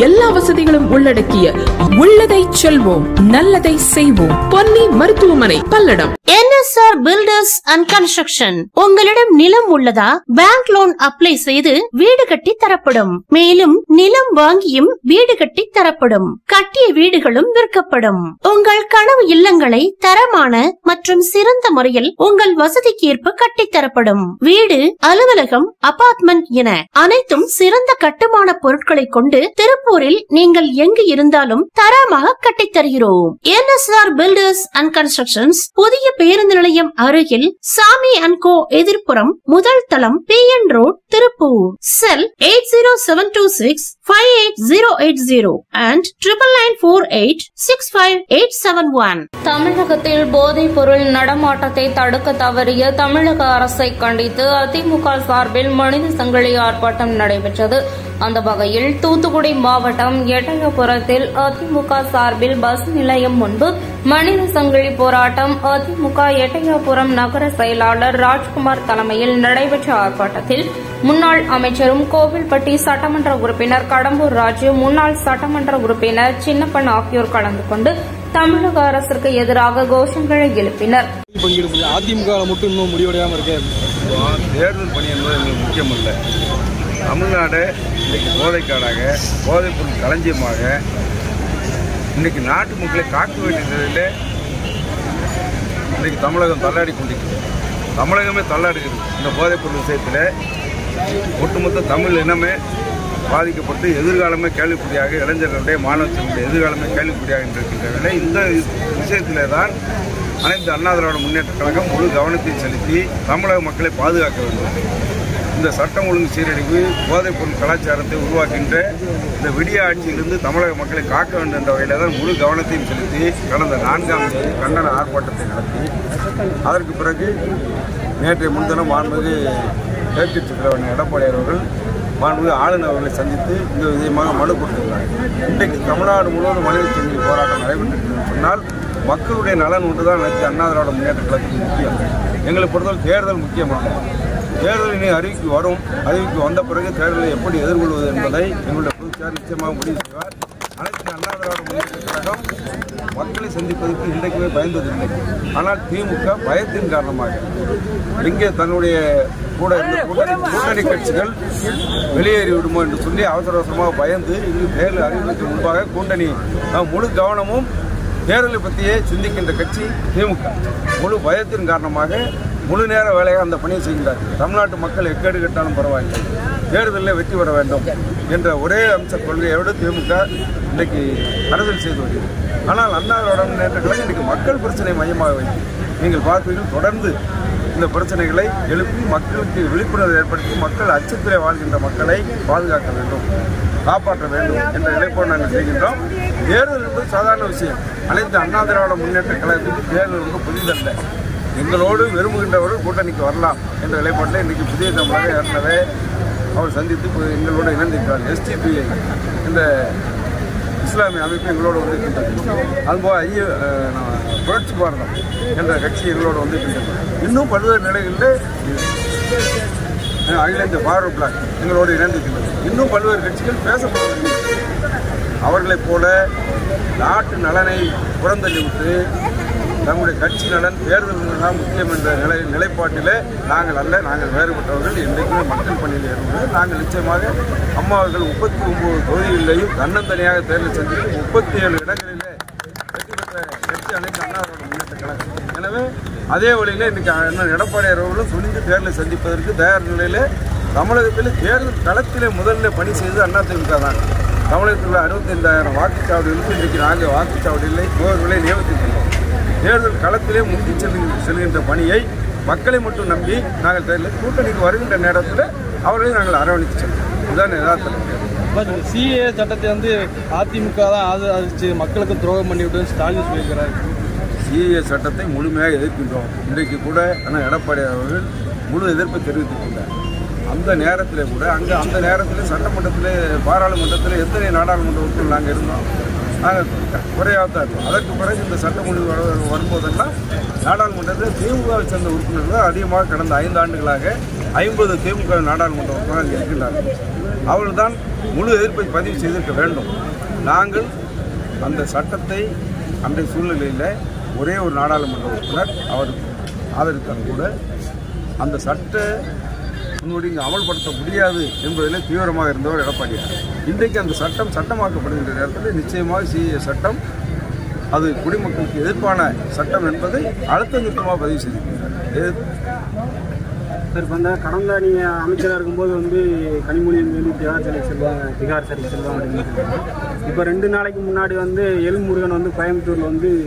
எல்லா வசதிகளும் உள்ளடக்கிய உள்ளதை செல்வோம் நல்லதை செய்வோம் பொன்னி மருத்துவமனை Palladam. NSR filters and construction. உங்களிடம் நிலம் உள்ளதா? பேங்க் லோன் அப்ளை செய்து வீடு கட்டி தரப்படும். மேலும் நிலம் வாங்கியும் வீடு கட்டி தரப்படும். கட்டிய வீடுகளும் விற்கப்படும். உங்கள் கனவு இல்லங்களை தரமான மற்றும் சிறந்த முறையில் உங்கள் வசதிக்கு ஏற்ப கட்டித்தரப்படும். வீடு, அலுவலகம், அபார்ட்மெண்ட் என அனைத்தும் சிறந்த கட்டுமான பொருட்களை கொண்டு திருப்பூரில் நீங்கள் எங்கு இருந்தாலும் தரமாக கட்டித்தருகிறோம். NSR பில்டர்ஸ் அண்ட் கன்ஸ்ட்ரக்ஷன்ஸ், புதிய பேருந்து நிலையம் அருகில் சாமி அண்ட் கோ எதிர்ப்புறம், முதல் தளம், PN road, Tiruppur. Sell 8072658080 and 9994865871. தமிழகத்தில் போதைப் பொருள் நடமாட்டத்தை தடுக்க தவறிய தமிழக அரசை கண்டித்து அதிமுக சார்பில் மனித சங்கிலி ஆர்ப்பாட்டம் நடைபெற்றது. அந்த வகையில் தூத்துக்குடி மாவட்டம் எட்டயபுரத்தில் அதிமுக சார்பில் பஸ் நிலையம் முன்பு மனித சங்கிலி போராட்டம். அதிமுக எட்டயபுரம் நகர செயலாளர் ராஜ்குமார் தலைமையில் நடைபெற்ற ஆர்ப்பாட்டத்தில் முன்னாள் அமைச்சரும் கோவில்பட்டி சட்டமன்ற உறுப்பினர் கடம்பூர் ராஜு, முன்னாள் சட்டமன்ற உறுப்பினர் சின்னப்பன் ஆகியோர் கலந்து கொண்டு தமிழக அரசுக்கு எதிராக கோஷங்களை எழுப்பினர். அதிமுக மட்டும் இன்னும் முடிவடையாமல் இருக்க தேர்தல் பணி என்பது எங்களுக்கு முக்கியமல்ல. தமிழ்நாடு இன்னைக்கு போதைக்காடாக, போதைப் பொருள் களஞ்சியமாக இன்னைக்கு நாட்டு மக்களை காக்க வேண்டிய நிலையில் இன்னைக்கு தமிழகம் தள்ளாடி கொண்டிருக்கிறது. தமிழகமே தள்ளாடுகிறது. இந்த போதைப் பொருள் விஷயத்தில் ஒட்டுமொத்த தமிழ் இனமே பாதிக்கப்பட்டு எதிர்காலமே கேள்விக்குறியாக, இளைஞர்களுடைய மாணவர்களுடைய எதிர்காலமே கேள்விக்குறியாக இருக்கின்ற வேலை. இந்த விஷயத்திலே தான் அனைத்து அண்ணா திராவிட முன்னேற்ற கழகம் முழு கவனத்தை செலுத்தி தமிழக மக்களை பாதுகாக்க வேண்டும். இந்த சட்டம் ஒழுங்கு சீரழிவு, போதைப் பொருள் கலாச்சாரத்தை உருவாக்கின்ற இந்த விடிய ஆட்சியிலிருந்து தமிழக மக்களை காக்க வேண்டும் என்ற வகையில் தான் முழு கவனத்தையும் செலுத்தி கடந்த 4ஆம் தேதி கண்டன ஆர்ப்பாட்டத்தை நடத்தி, அதற்கு பிறகு நேற்றைய முன்தினம் மாண்புமிகு எதிர்க்கட்சித் தலைவர் எடப்பாடி அவர்கள் மாண்புமிகு ஆளுநர் அவர்களை சந்தித்து இந்த விதமாக மனு கொடுத்திருக்கிறார்கள். இன்றைக்கு தமிழ்நாடு முழுவதும் மனித சங்கிலி போராட்டம் நடைபெற்றிருக்கிறது சொன்னால் மக்களுடைய நலன் ஒன்றுதான் அனைத்து அண்ணா திராவிட முன்னேற்ற கழகத்துக்கு முக்கியம். எங்களை பொறுத்தவரை தேர்தல் முக்கியமானது. தேர்தலினை அறிவிக்கு வரும். அறிவிக்கு வந்த பிறகு தேர்தலை எப்படி எதிர்கொள்வது என்பதை எங்களுடைய பொதுச்செயலாளர் நிச்சயமாக முடிவு செய்வார். அனைத்து அண்ணா திராவிட முன்னேற்ற கழகம் மக்களை சந்திப்பதற்கு இன்றைக்குமே பயந்ததில்லை. ஆனால் திமுக பயத்தின் காரணமாக எங்கே தன்னுடைய கூட இருந்த கூட்டணி கட்சிகள் வெளியேறி விடுமோ என்று சொல்லி அவசர அவசரமாக பயந்து இது தேர்தல் அறிவிப்புக்கு முன்பாக கூட்டணி முழு கவனமும் தேர்தலை பற்றியே சிந்திக்கின்ற கட்சி திமுக. முழு பயத்தின் காரணமாக முழு நேர வேலையாக அந்த பணியை செய்கிறார்கள். தமிழ்நாட்டு மக்கள் எக்கேடு கட்டாலும் பரவாயில்லை, தேர்தலில் வெற்றி பெற வேண்டும் என்ற ஒரே அம்ச கொள்கையோடு திமுக இன்றைக்கு அரசியல் செய்து வருகிறது. ஆனால் அண்ணா திராவிட முன்னேற்ற கழகம் இன்றைக்கு மக்கள் பிரச்சனை மையமாக வைத்து நீங்கள் பார்ப்பீர்கள், தொடர்ந்து இந்த பிரச்சனைகளை எழுப்பி மக்களுக்கு விழிப்புணர்வு ஏற்படுத்தி மக்கள் அச்சத்திலே வாழ்கின்ற மக்களை பாதுகாக்க வேண்டும், காப்பாற்ற வேண்டும் என்ற நிலைப்பாடு நாங்கள் செய்கின்றோம். தேர்தல் என்பது சாதாரண விஷயம். அனைத்து அண்ணா திராவிட முன்னேற்ற கழகத்துக்கு தேர்தல் என்பது புதிதல்ல. எங்களோடு விரும்புகின்றவர்கள் கூட்டணிக்கு வரலாம் என்ற நிலைப்பாட்டில் இன்றைக்கு புதிய தமிழக ஏற்கனவே அவர் சந்தித்து எங்களோடு இணைந்திருக்கிறார். STPI இந்த இஸ்லாமிய அமைப்பு எங்களோடு வந்திருக்கின்றது. அதுபோல் புரட்சி பாரதம் என்ற கட்சி எங்களோடு வந்திருக்கின்றது. இன்னும் பல்வேறு நிலைகளில் அகில இந்திய ஃபார்வர்ட் பிளாக் எங்களோடு இணைந்திருக்கின்றது. இன்னும் பல்வேறு கட்சிகள் பேசப்படுகின்றன. அவர்களைப் போல நாட்டு நலனை புறந்தள்ளிவிட்டு நம்முடைய கட்சி நலன், தேர்தல் தான் முக்கியம் என்ற நிலைப்பாட்டிலே நாங்கள் அல்ல. நாங்கள் வேறுபட்டவர்கள். இன்றைக்குமே மக்கள் பணியில் ஏற்படுவது நாங்கள் நிச்சயமாக அம்மா அவர்கள் 39 தொகுதிகளிலேயும் தன்னந்தனியாக தேர்தல் சந்தித்து 37 இடங்களிலே வெற்றி பெற்ற கட்சி அனைத்து அண்ணா திராவிட முன்னேற்ற கழகம். எனவே அதே வழியில் இன்றைக்கு அண்ணன் எடப்பாடி அவர்களும் துணிந்து தேர்தலை சந்திப்பதற்கு தயார் நிலையில் தமிழகத்தில் தேர்தல் களத்திலே முதல்ல பணி செய்து அதிமுக தான். தமிழகத்தில் உள்ள 65,000 வாக்குச்சாவடிகளுக்கு இன்றைக்கு நாங்கள் வாக்குச்சாவடிகளை முகவர்களை நியமித்திருக்கிறோம். தேர்தல் களத்திலே முந்தி செல்கின்ற பணியை மக்களை மட்டும் நம்பி நாங்கள் தேர்தலில் கூட்டணிக்கு வருகின்ற நேரத்தில் அவர்களை நாங்கள் அரவணைத்து செல்வோம். இதுதான் யதார்த்தம். CA சட்டத்தை அதிமுக தான் ஆதரித்து மக்களுக்கு துரோகம் பண்ணிவிட்டு ஸ்டாலின் சொல்லியிருக்கிறார். CA சட்டத்தை முழுமையாக எதிர்க்கின்றோம். இன்றைக்கு கூட ஆனால் எடப்பாடி அவர்கள் முழு எதிர்ப்பை தெரிவித்துக்கொண்டார். அந்த நேரத்தில் கூட அந்த நேரத்தில் சட்டமன்றத்தில், பாராளுமன்றத்தில் எத்தனை நாடாளுமன்ற உறுப்பினர்கள் நாங்கள் இருந்தோம். நாங்கள் குறையாக தான் இருக்கோம். அதற்கு பிறகு இந்த சட்ட முடிவு வரும்போதெல்லாம் நாடாளுமன்றத்தில் திமுகவை சேர்ந்த உறுப்பினர்கள் அதிகமாக கடந்த 5 ஆண்டுகளாக 50 திமுக நாடாளுமன்ற உறுப்பினர்கள் இருக்கின்றார்கள். அவள்தான் முழு எதிர்ப்பை பதிவு செய்திருக்க வேண்டும். நாங்கள் அந்த சட்டத்தை அன்றைய சூழ்நிலையில் ஒரே ஒரு நாடாளுமன்ற உறுப்பினர் அவர் ஆதரித்தால் கூட அந்த சட்ட முன்வடி அமல்படுத்த முடியாது என்பதில் தீவிரமாக இருந்தவர் எடப்பாடியார். இன்றைக்கு அந்த சட்டம் சட்டமாக்கப்படுகின்ற நேரத்தில் நிச்சயமாக சிஏ சட்டம் அது குடிமக்களுக்கு எதிர்ப்பான சட்டம் என்பதை அழுத்த நிறுத்தமாக பதிவு செய்திருக்கிறார். சார், இப்போ கடந்த நீங்கள் அமைச்சராக இருக்கும்போது கனிமொழியின் மீது திகார் சிறைக்கு செல்வாங்க அப்படின்னு சொல்லுவாங்க. இப்போ 2 நாளைக்கு முன்னாடி எல்முருகன் கோயம்புத்தூரில்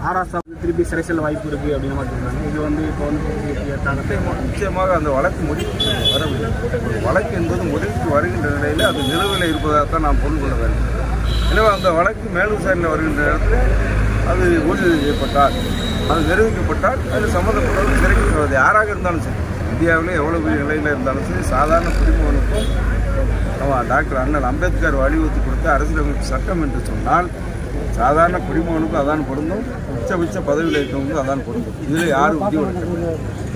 ஆராசா திருப்பி சிறை செல்ல வாய்ப்பு இருக்குது அப்படின்னு சொல்றாங்க. இது இப்போ நிச்சயமாக அந்த வழக்கு முடிவுக்கு வரவில்லை. ஒரு வழக்கு என்பது முடிவுக்கு வருகின்ற நிலையில் அது நிலுவையில் இருப்பதாகத்தான் நாம் பொருள் கொள்ள வேண்டும். எனவே அந்த வழக்கு மேல் விசாரணையில் வருகின்ற நேரத்தில் அது உறுதி செய்யப்பட்டால், அது நிரூபிக்கப்பட்டால் அதில் சம்மந்தப்பட்டவர்கள் சிறைக்கு செல்வது யாராக இருந்தாலும் சரி, இந்தியாவிலே எவ்வளவு பெரிய நிலையில் இருந்தாலும் சரி, சாதாரண குடிமகனுக்கும் டாக்டர் அண்ணல் அம்பேத்கர் வலியுறுத்தி கொடுத்த அரசியலமைப்பு சட்டம் என்று சொன்னால் சாதாரண குடிமகனுக்கும் அதான் பொருந்தும், உச்சபட்ச பதவியில் இருக்கவங்களுக்கும் அதான் பொருந்தும். இதில் யாரும் விதிவிலக்கு.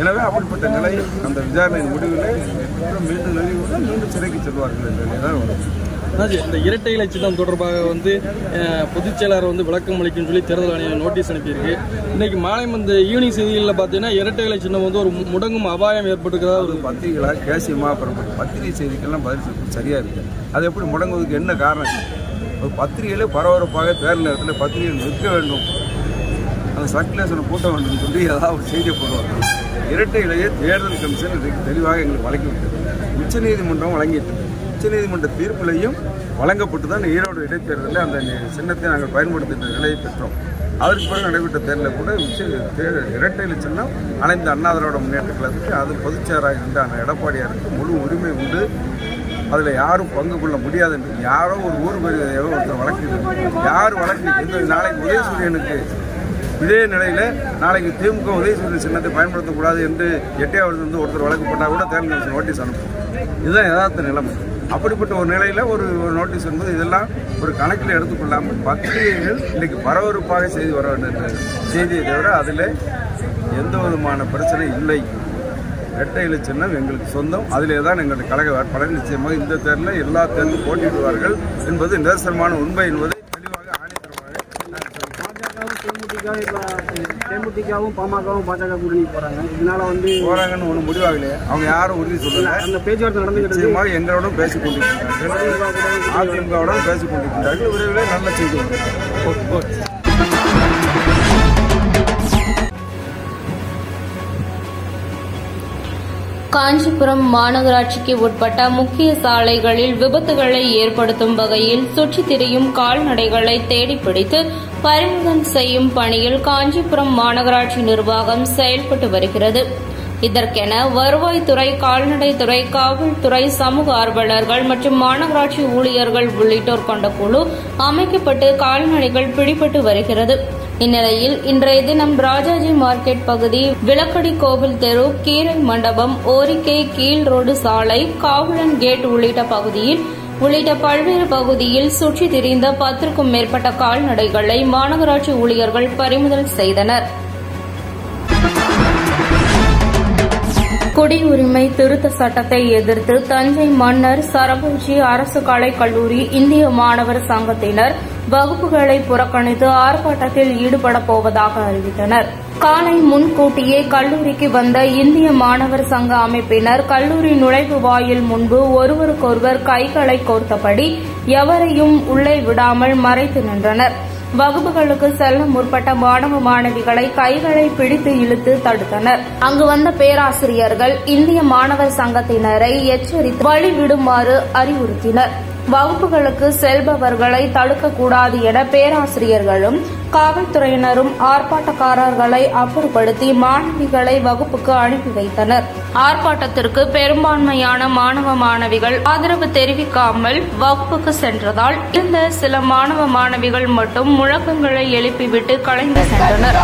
எனவே அப்படிப்பட்ட நிலை அந்த விசாரணையின் முடிவில் மீண்டும் சிறைக்கு செல்வார்கள் என்ற நிலைதான் வரும். இந்த இரட்டை இலை சின்னம் தொடர்பாக பொதுச் செயலாளர் விளக்கம் அளிக்கும் சொல்லி தேர்தல் ஆணையம் நோட்டீஸ் அனுப்பியிருக்கு. இன்னைக்கு மாலை ஈவினிங் செய்திகளில் பார்த்தீங்கன்னா இரட்டை இலை சின்னம் ஒரு முடங்கும் அபாயம் ஏற்பட்டுக்கிறதா ஒரு பத்திரிகைகளாக கேசியமாக பெறப்படும் பத்திரிகை செய்திகள்லாம் பதில் சரியா இருக்கு. அது எப்படி முடங்குவதற்கு என்ன காரணம்? ஒரு பத்திரிகையிலே பரபரப்பாக தேர்தல் நேரத்தில் பத்திரிகைகள் நிற்க வேண்டும், அந்த சர்க்குலேஷனை கூட்ட வேண்டும் சொல்லி ஏதாவது ஒரு செய்தியை போடுவாங்க. இரட்டை இலையை தேர்தல் கமிஷன் இன்றைக்கு தெளிவாக எங்களுக்கு வழங்கிவிட்டது. உச்சநீதிமன்றம் வழங்கிட்டு உச்சநீதிமன்ற தீர்ப்பிலையும் வழங்கப்பட்டு தான் ஈரோடு இடைத்தேர்தலில் அந்த சின்னத்தை நாங்கள் பயன்படுத்துகின்ற நிலையை பெற்றோம். அதற்கு பிறகு நடைபெற்ற தேர்தலில் கூட இரட்டை இலை சின்னம் அனைத்து அண்ணா திராவிட முன்னேற்ற கழகத்துக்கு அது பொதுச்செயலாளராக இருந்த அந்த எடப்பாடியாருக்கு முழு உரிமை உண்டு. அதில் யாரும் பங்கு கொள்ள முடியாது என்று யாரோ ஒரு ஊர் பெரியதையோ ஒருத்தர் வழக்கு யார் வழக்கு நாளைக்கு உதயசூரியனுக்கு இதே நிலையில் நாளைக்கு திமுக உதயசூரியன் சின்னத்தை பயன்படுத்தக்கூடாது என்று எட்டையாவது ஒருத்தர் வழக்கு போட்டால் கூட தேர்தல் கமிஷன் நோட்டீஸ் அனுப்பும். இதுதான் யதார்த்த நிலைமை. அப்படிப்பட்ட ஒரு நிலையில் ஒரு நோட்டீஸ் என்பது இதெல்லாம் ஒரு கணக்கில் எடுத்துக்கொள்ளாமல் பத்திரிகைகள் இன்றைக்கு பரபரப்பாக செய்தி வர வேண்டிய செய்தியை தவிர அதில் எந்த விதமான பிரச்சனை இல்லை. இரட்டை இலை சின்னம் எங்களுக்கு சொந்தம். அதிலே தான் எங்களுடைய கழக வேட்பாளர் நிச்சயமாக இந்த தேர்தலில் எல்லா தேர்தலும் போட்டியிடுவார்கள் என்பது நிதர்சனமான உண்மை என்பதை தெளிவாக ஆணையத்தரமாக தேமுதிகவும் பாமகவும் பாஜக கூட்டணி போறாங்க. இதனால போறாங்கன்னு ஒன்றும் முடிவாகலையே. அவங்க யாரும் உறுதி சொல்லல. அந்த பேச்சுவார்த்தை நடந்துகிட்டு நிச்சயமாக எங்களுடன் பேசிக் கொண்டிருக்கிறார்கள், அதிமுகவுடன் பேசிக் கொண்டிருக்கிறார்கள். விரைவில் நல்ல செய்தி வரும். காஞ்சிபுரம் மாநகராட்சிக்கு உட்பட்ட முக்கிய சாலைகளில் விபத்துகளை ஏற்படுத்தும் வகையில் சுற்றித் திரியும் கால்நடைகளை தேடிப்பிடித்து பறிமுதல் செய்யும் பணியில் காஞ்சிபுரம் மாநகராட்சி நிர்வாகம் செயல்பட்டு வருகிறது. இதற்கென வருவாய்த்துறை, கால்நடைத்துறை, காவல்துறை, சமூக ஆர்வலர்கள் மற்றும் மாநகராட்சி ஊழியர்கள் உள்ளிட்டோர் கொண்ட குழு அமைக்கப்பட்டு கால்நடைகள் பிடிபட்டு வருகிறது. இந்நிலையில் இன்றைய தினம் ராஜாஜி மார்க்கெட் பகுதி, விளக்கடி கோவில் தெரு, கீரை மண்டபம், ஓரிக்கை கீழ் ரோடு சாலை, காவலன் கேட் உள்ளிட்ட பல்வேறு பகுதியில் சுற்றித் திரிந்த 10க்கும் மேற்பட்ட கால்நடைகளை மாநகராட்சி ஊழியர்கள் பறிமுதல் செய்தனர். குடியுரிமை திருத்த சட்டத்தை எதிர்த்து தஞ்சை மன்னர் சரபோஜி அரசு கலைக் கல்லூரி இந்திய மாணவர் சங்கத்தினர் வகுப்புகளை புறக்கணித்து ஆர்ப்பாட்டத்தில் ஈடுபடப் போவதாக அறிவித்தனர். காலை முன்கூட்டியே கல்லூரிக்கு வந்த இந்திய மாணவர் சங்க அமைப்பினர் கல்லூரி நுழைவு வாயில் முன்பு ஒருவருக்கொருவர் கைகளை கோர்த்தபடி எவரையும் உள்ளே விடாமல் மறைத்து நின்றனர். வகுப்புகளுக்கு செல்ல முற்பட்ட மாணவ மாணவிகளை கைகளை பிடித்து இழுத்து தடுத்தனர். அங்கு வந்த பேராசிரியர்கள் இந்திய மாணவர் சங்கத்தினரை எச்சரித்து வழிவிடுமாறு அறிவுறுத்தினர். வகுப்புகளுக்கு செல்பவர்களை தடுக்கக்கூடாது என பேராசிரியர்களும் காவல்துறையினரும் ஆர்ப்பாட்டக்காரர்களை அப்புறப்படுத்தி மாணவிகளை வகுப்புக்கு அனுப்பி வைத்தனர். ஆர்ப்பாட்டத்திற்கு பெரும்பான்மையான மாணவ மாணவிகள் ஆதரவு தெரிவிக்காமல் வகுப்புக்கு சென்றதால் இருந்த சில மாணவ மாணவிகள் மட்டும் முழக்கங்களை எழுப்பிவிட்டு கலைந்து சென்றனர்.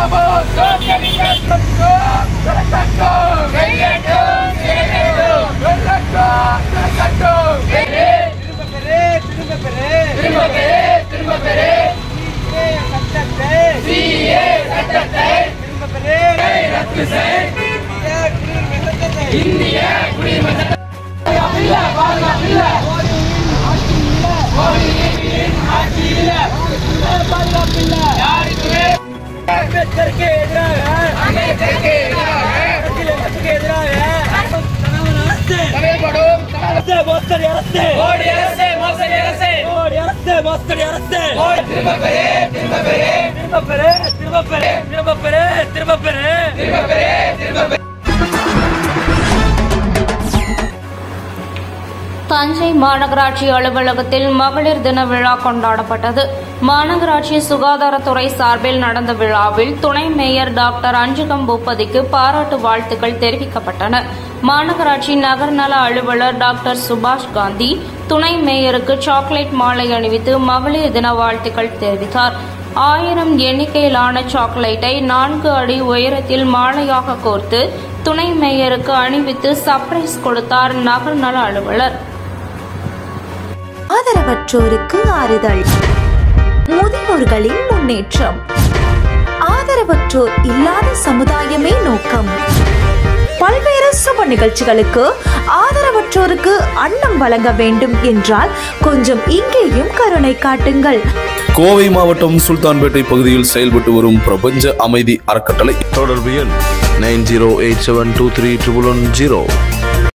இந்திய குடிமகன் தஞ்சை மாநகராட்சி அலுவலகத்தில் மகளிர் தின விழா கொண்டாடப்பட்டது. மாநகராட்சி சுகாதாரத்துறை சார்பில் நடந்த விழாவில் துணை மேயர் டாக்டர் அஞ்சுகம் பூபதிக்கு பாராட்டு வாழ்த்துக்கள் தெரிவிக்கப்பட்டன. மாநகராட்சி நகர்நல அலுவலர் டாக்டர் சுபாஷ் காந்தி துணை மேயருக்கு சாக்லேட் மாலை அணிவித்து மகளிர் தின வாழ்த்துக்கள் தெரிவித்தார். 1000 எண்ணிக்கையிலான சாக்லேட்டை 4 அடி உயரத்தில் மாலையாக கோர்த்து துணை மேயருக்கு அணிவித்து சர்ப்ரைஸ் கொடுத்தார் நகர்நல அலுவலர். ஆதரவற்றோருக்கு ஆறுதல், முதியோர்களின் முன்னேற்றம், ஆதரவற்றோர் இல்லாத சமுதாயமே நோக்கம். பல்வேறு சுப நிகழ்ச்சிகளுக்கு ஆதரவற்றோருக்கு அன்னம் வழங்க வேண்டும் என்றால் கொஞ்சம் இங்கேயும் கருணை காட்டுங்கள். கோவை மாவட்டம் சுல்தான்பேட்டை பகுதியில் செயல்பட்டு வரும் பிரபஞ்ச அமைதி அறக்கட்டளை. தொடர்பு எண் 9087231110.